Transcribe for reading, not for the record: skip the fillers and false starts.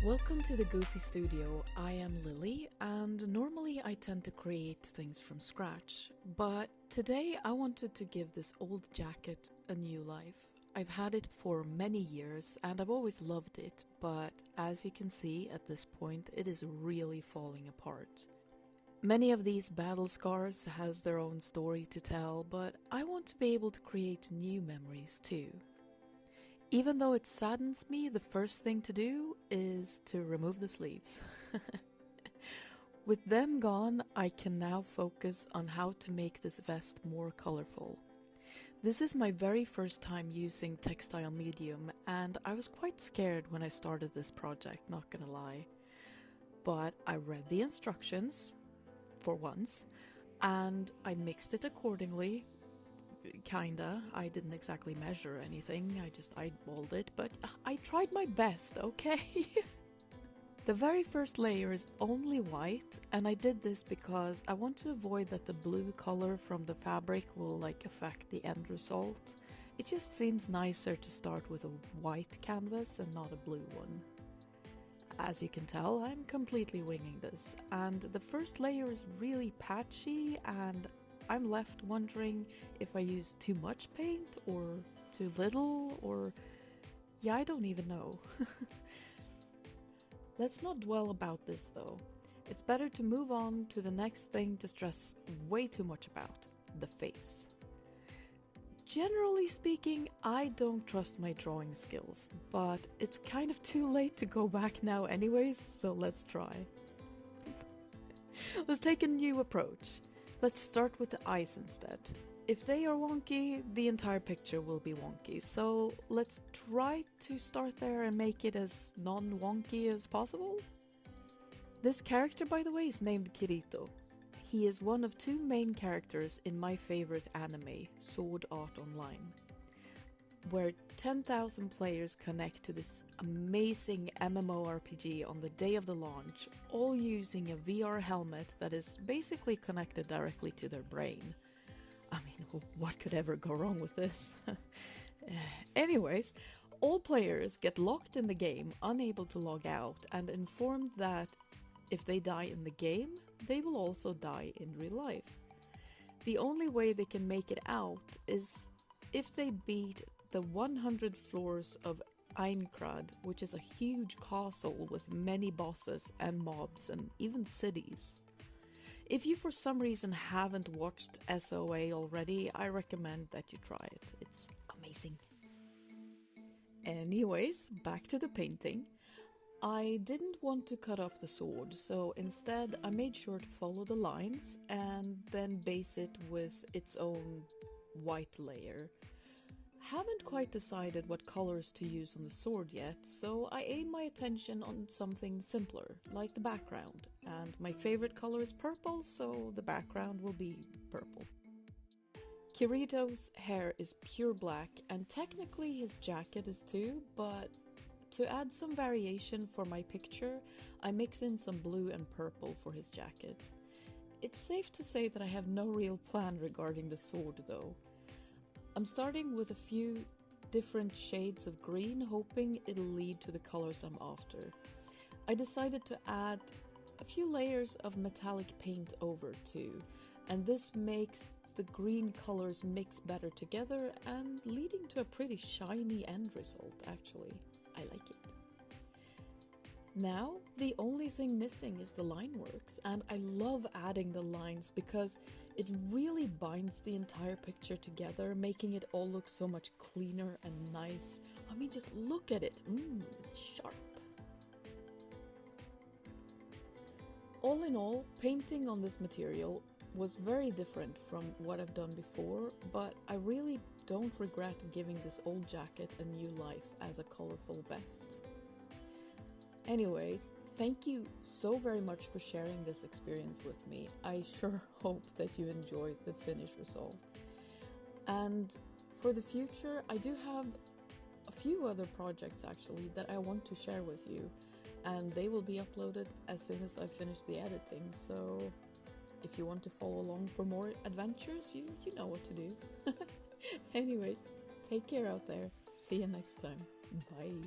Welcome to the Goofy Studio. I am Lily, and normally I tend to create things from scratch, but today I wanted to give this old jacket a new life. I've had it for many years and I've always loved it, but as you can see at this point, it is really falling apart. Many of these battle scars has their own story to tell, but I want to be able to create new memories too. Even though it saddens me, the first thing to do is to remove the sleeves. With them gone, I can now focus on how to make this vest more colorful. This is my very first time using textile medium, and I was quite scared when I started this project, not gonna lie. But I read the instructions, for once, and I mixed it accordingly. Kinda. I didn't exactly measure anything, I just eyeballed it, but I tried my best, okay? The very first layer is only white, and I did this because I want to avoid that the blue color from the fabric will affect the end result. It just seems nicer to start with a white canvas and not a blue one. As you can tell, I'm completely winging this, and the first layer is really patchy, and I'm left wondering if I used too much paint or too little, or yeah, I don't even know. Let's not dwell about this though. It's better to move on to the next thing to stress way too much about, the face. Generally speaking, I don't trust my drawing skills, but it's kind of too late to go back now anyways, so let's try. Let's take a new approach. Let's start with the eyes instead. If they are wonky, the entire picture will be wonky, so let's try to start there and make it as non-wonky as possible. This character, by the way, is named Kirito. He is one of two main characters in my favorite anime, Sword Art Online, where 10,000 players connect to this amazing MMORPG on the day of the launch, all using a VR helmet that is basically connected directly to their brain. I mean, what could ever go wrong with this? Anyways, all players get locked in the game, unable to log out, and informed that if they die in the game, they will also die in real life. The only way they can make it out is if they beat the 100 floors of Aincrad, which is a huge castle with many bosses and mobs and even cities. If you for some reason haven't watched SOA already, I recommend that you try it. It's amazing. Anyways, back to the painting. I didn't want to cut off the sword, so instead I made sure to follow the lines and then base it with its own white layer. Haven't quite decided what colors to use on the sword yet, so I aim my attention on something simpler, like the background. And my favorite color is purple, so the background will be purple. Kirito's hair is pure black, and technically his jacket is too, but to add some variation for my picture, I mix in some blue and purple for his jacket. It's safe to say that I have no real plan regarding the sword though. I'm starting with a few different shades of green, hoping it'll lead to the colors I'm after. I decided to add a few layers of metallic paint over too, and this makes the green colors mix better together and leading to a pretty shiny end result actually. I like it. Now, the only thing missing is the line works, and I love adding the lines because it really binds the entire picture together, making it all look so much cleaner and nice. I mean, just look at it. Sharp. All in all, painting on this material was very different from what I've done before, but I really don't regret giving this old jacket a new life as a colorful vest. Anyways, thank you so very much for sharing this experience with me. I sure hope that you enjoyed the finished result. And for the future, I do have a few other projects actually that I want to share with you, and they will be uploaded as soon as I finish the editing, so if you want to follow along for more adventures, you know what to do. Anyways, take care out there. See you next time. Bye.